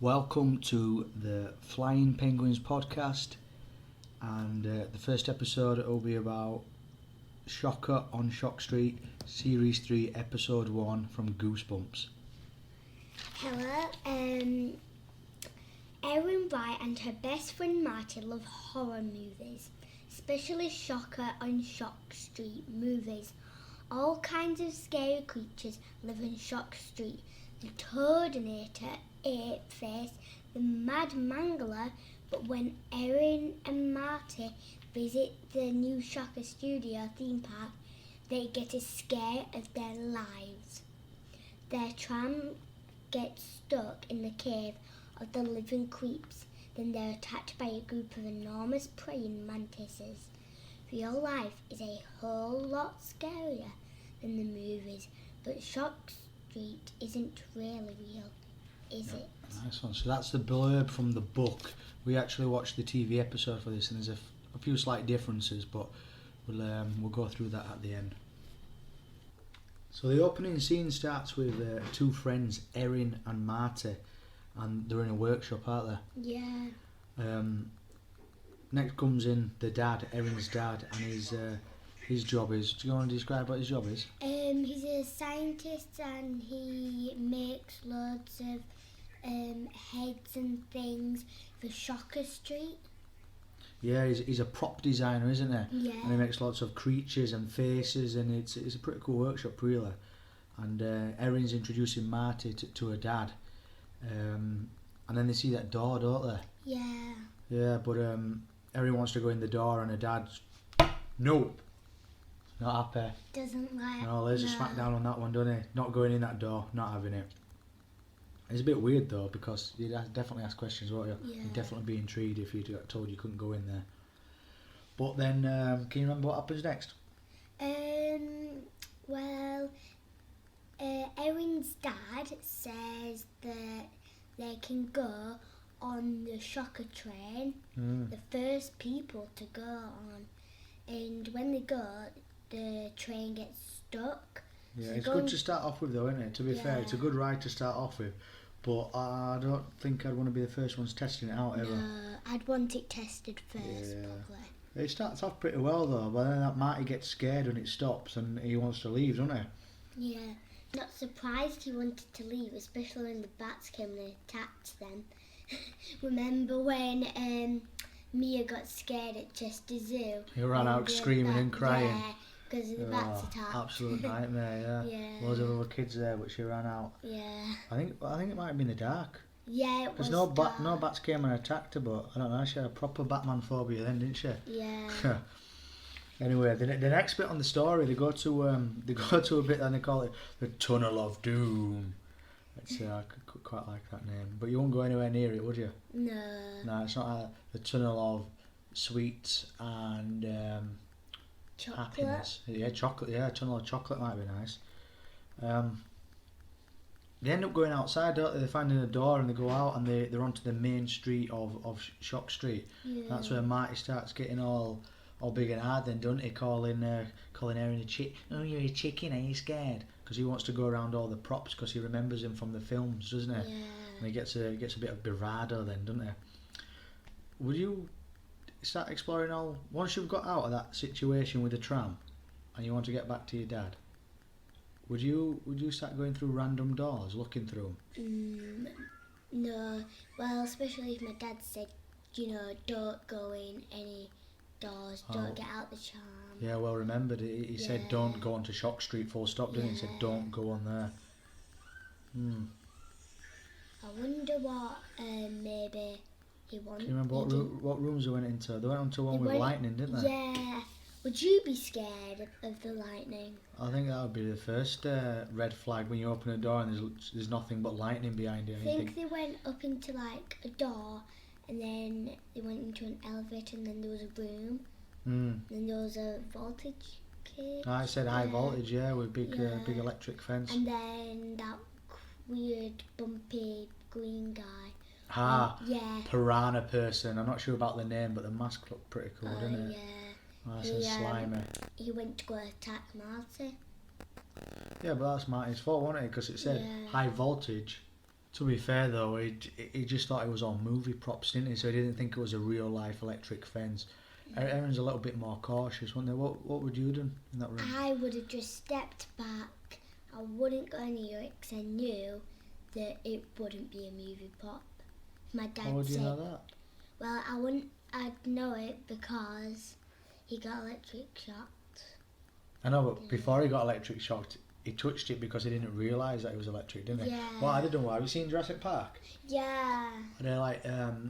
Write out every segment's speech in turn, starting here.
Welcome to the Flying Penguins podcast, and the first episode will be about Shocker on Shock Street, Series 3, Episode 1 from Goosebumps. Hello, Erin Wright and her best friend Marty love horror movies, especially Shocker on Shock Street movies. All kinds of scary creatures live in Shock Street. The Toadinator, Apeface, the Mad Mangler, but when Erin and Marty visit the new Shocker Studio theme park, they get a scare of their lives. Their tram gets stuck in the cave of the living creeps. Then they're attacked by a group of enormous praying mantises. Real life is a whole lot scarier than the movies, but Shock Street isn't really real, is it? Nice one. So that's the blurb from the book. We actually watched the TV episode for this, and there's a few slight differences, but we'll go through that at the end. So the opening scene starts with two friends, Erin and Marty, and they're in a workshop, aren't they? Yeah. Next comes in the dad, Erin's dad, and his job is. Do you want to describe what his job is? He's a scientist and he makes loads of heads and things for Shocker Street. Yeah, he's a prop designer, isn't he? Yeah. And he makes lots of creatures and faces, and it's a pretty cool workshop, really. And Erin's introducing Marty to her dad, and then they see that door, don't they? Yeah. Yeah, but Erin wants to go in the door, and her dad's no, not happy. Doesn't like. No, there's a smack down on that one, doesn't he? Not going in that door, not having it. It's a bit weird though, because you'd definitely ask questions, won't you? Yeah. You'd definitely be intrigued if you got told you couldn't go in there. But then, can you remember what happens next? Well, Erin's dad says that they can go on the Shocker train, the first people to go on, and when they go, the train gets stuck. Yeah, So it's going- good to start off with though, isn't it? To be fair, it's a Yeah. good ride to start off with, but I don't think I'd want to be the first ones testing it out ever. No, I'd want it tested first, Yeah. probably. It starts off pretty well though, but then that Marty gets scared when it stops and he wants to leave, doesn't he? Yeah, not surprised he wanted to leave, especially when the bats came and attacked them. Remember when Mia got scared at Chester Zoo? He ran out screaming and crying. Yeah, because of the bats attack. Absolute nightmare, yeah. Yeah. Loads of other kids there, but she ran out. Yeah. I think it might have been the dark. Yeah, it was Because no bats came and attacked her, but I don't know, she had a proper Batman phobia then, didn't she? Yeah. Anyway, the next bit on the story, they go to a bit and they call it the Tunnel of Doom. I could quite like that name, but you won't go anywhere near it, would you? No. No, it's not the Tunnel of Sweets and Chocolate. Happiness. Yeah, chocolate. Yeah, Tunnel of Chocolate might be nice. They end up going outside, don't they? They find a door and they go out and they're onto the main street of Shock Street. Yeah. That's where Marty starts getting all big and hard then, doesn't he? Calling Erin a chick. Oh, you're a chicken, are you scared? Because he wants to go around all the props because he remembers him from the films, doesn't he? Yeah. And he gets a bit of bravado then, doesn't he? Would you start exploring all... Once you've got out of that situation with the tram and you want to get back to your dad, would you start going through random doors, looking through them? No. Well, especially if my dad said, don't go in any doors, don't get out the tram. Yeah, well remembered. He said don't go onto Shock Street full stop, didn't he? He said don't go on there. I wonder what maybe he wanted. Can you remember what rooms they went into? They went onto one with lightning, didn't they? Yeah. Would you be scared of the lightning? I think that would be the first red flag when you open a door and there's nothing but lightning behind it. I think they went up into like a door and then they went into an elevator and then there was a room. And then there was a voltage cage. I said high voltage, with big electric fence. And then that weird bumpy green guy. Piranha person. I'm not sure about the name, but the mask looked pretty cool, didn't it? Yeah. Nice and slimy. He went to go attack Marty. Yeah, but that's Marty's fault, wasn't it? Because it said high voltage, To be fair though, he just thought it was all movie props, didn't he? So he didn't think it was a real life electric fence. Erin's a little bit more cautious, wasn't he? What would you have done in that room? I would have just stepped back. I wouldn't go near it because I knew that it wouldn't be a movie prop. My dad How would you said, know that? well, I'd know it because he got electric shocked. I know, but before he got electric shocked, he touched it because he didn't realise that it was electric, didn't he? Yeah. Well, I didn't know. Have you seen Jurassic Park? Yeah. And they're like,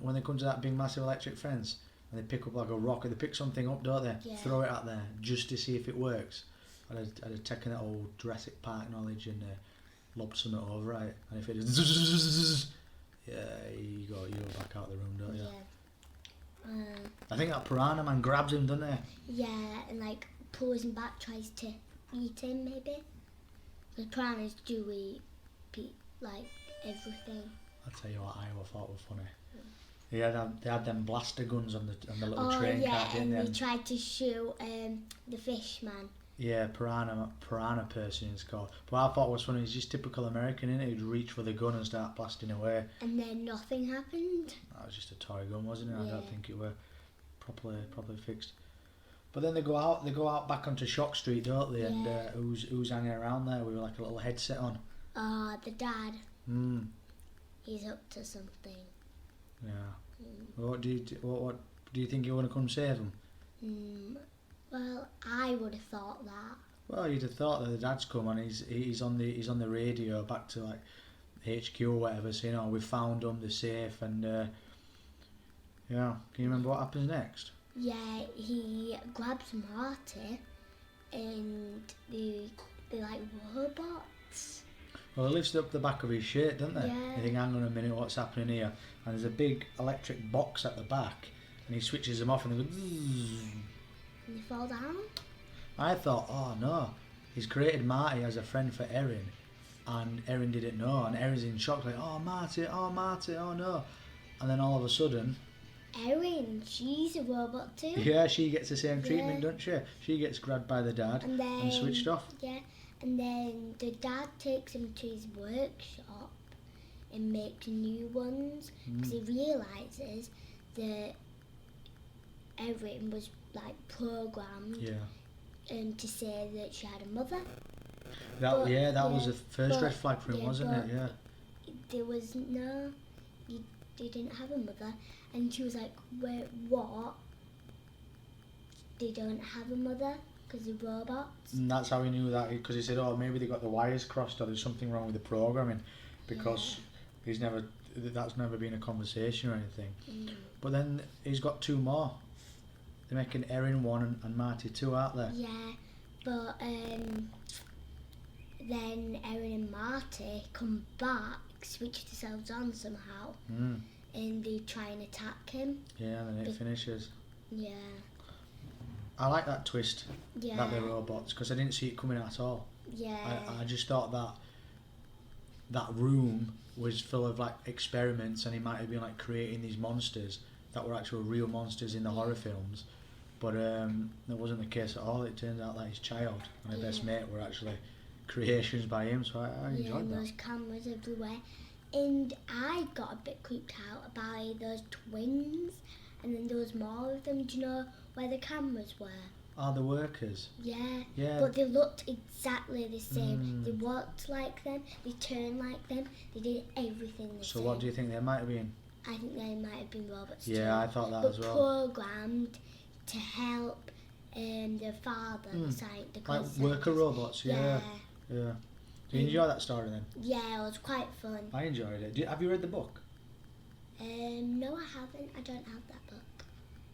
when they come to that big massive electric fence, and they pick up like a rock, or they pick something up, don't they? Yeah. Throw it out there just to see if it works. I'd have taken that old Jurassic Park knowledge and lobbed something over it, and if it is, yeah, you go back out the room, don't you? Yeah. I think that piranha man grabs him, doesn't he? Yeah, and like pulls him back, tries to eat him maybe. The piranhas do eat like everything. I'll tell you what I thought was funny. They had them blaster guns on the little train yeah, car, didn't and they? they tried to shoot the fish man. Yeah, piranha person it's called. But what I thought was funny, he's just typical American, innit? He'd reach for the gun and start blasting away. And then nothing happened. That was just a toy gun, wasn't it? Yeah. I don't think it were properly fixed. But then they go out back onto Shock Street, don't they? Yeah. And who's hanging around there with like a little headset on? The dad. Hmm. He's up to something. Yeah. What do you think you want to come save him? Well, I would have thought that. Well, you'd have thought that the dad's come and he's on the radio back to like HQ or whatever, saying, "Oh, we found them, they're safe," and yeah. Can you remember what happens next? Yeah, he grabs Marty, and they're like robots. Well, they lifted up the back of his shirt, don't they? Yeah. You think, hang on a minute, what's happening here? And there's a big electric box at the back, and he switches them off, and they go. Zzz. And they fall down. I thought, oh no, he's created Marty as a friend for Erin, and Erin didn't know, and Erin's in shock, like, oh Marty, oh no, and then all of a sudden, Erin, she's a robot too. yeah, she gets the same treatment, Yeah. doesn't she? She gets grabbed by the dad And then and switched off. Yeah, and then the dad takes him to his workshop and makes new ones because he realizes that Erin was like programmed Yeah. to say that she had a mother. That But- was the first but- red flag for him, yeah, wasn't it? but- Yeah. There was no, they didn't have a mother, and she was like, "Wait, what? They don't have a mother because they're robots." And that's how he knew that, because he said, oh, maybe they got the wires crossed or there's something wrong with the programming, because that's never been a conversation or anything. But then he's got two more. They're making Erin 1 and Marty 2, aren't they? Yeah, but then Erin and Marty come back, switch themselves on somehow, and they try and attack him. Yeah, and then it finishes. Yeah. I like that twist, Yeah. that they're robots, because I didn't see it coming at all. Yeah. I just thought that room was full of like experiments, and he might have been like creating these monsters that were actual real monsters in the horror films, but that wasn't the case at all. It turns out that his child and her best mate were actually creations by him, so I Yeah, enjoyed and that. those cameras everywhere. And I got a bit creeped out by those twins, and then there was more of them. Do you know where the cameras were? Are the workers? Yeah. Yeah. But they looked exactly the same. They walked like them, they turned like them, they did everything the So same. what do you think they might have been? I think they might have been robots too. Yeah, I thought that but as well. programmed to help their father, the Like concept. worker robots, yeah. Yeah. Yeah. Do you enjoy that story then? Yeah, it was quite fun. I enjoyed it. Have you read the book? No, I haven't. I don't have that book.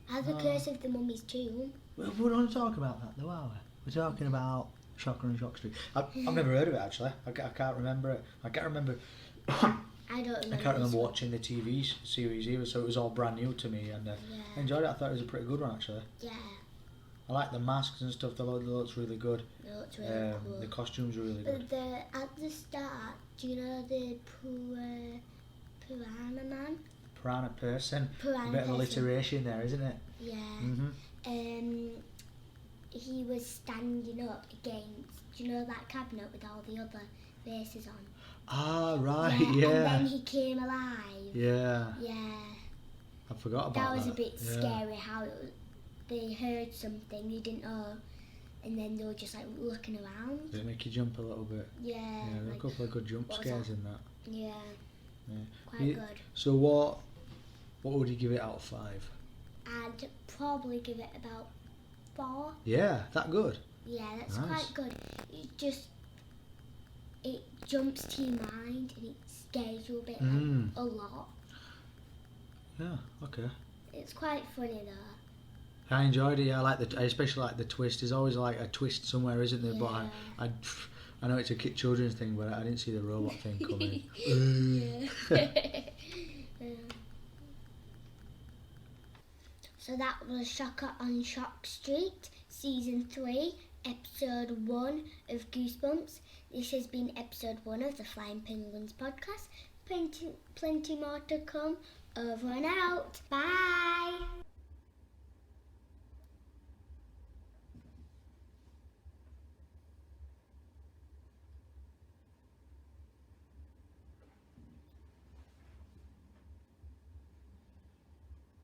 I have The Curse of the Mummy's Tomb. We don't talk about that though, are we? We're talking about Shocker and Shock Street. I've never heard of it actually. I can't remember it. I can't remember. I don't remember. I can't remember watching the TV series either, so it was all brand new to me, and I enjoyed it. I thought it was a pretty good one actually. Yeah, I like the masks and stuff. The looks really good. it looks really cool. The costumes are really good. But at the start, do you know the piranha man? Piranha person. Piranha A bit of person. alliteration there, isn't it? Yeah. Mhm. He was standing up against, do you know that cabinet with all the other faces on? Ah, right, And yeah. then he came alive. Yeah. Yeah. I forgot about that. That was a bit Yeah. scary how they heard something they didn't know, and then they were just like looking around. Did it make you jump a little bit? Yeah. Yeah, there were a couple of good jump what was scares that? in that. Yeah. Yeah. Quite good. So what would you give it out of 5? I'd probably give it about 4. Yeah, that good. Yeah, that's Nice. quite good. It jumps to your mind and it scares you a bit, like, a lot. Yeah, okay. It's quite funny though. I enjoyed it. Yeah, I especially like the twist. There's always like a twist somewhere, isn't there? Yeah. But I know it's a children's thing, but I didn't see the robot thing coming. So that was Shocker on Shock Street, Season 3, Episode 1 of Goosebumps. This has been Episode 1 of the Flying Penguins podcast. Plenty more to come. Over and out. Bye.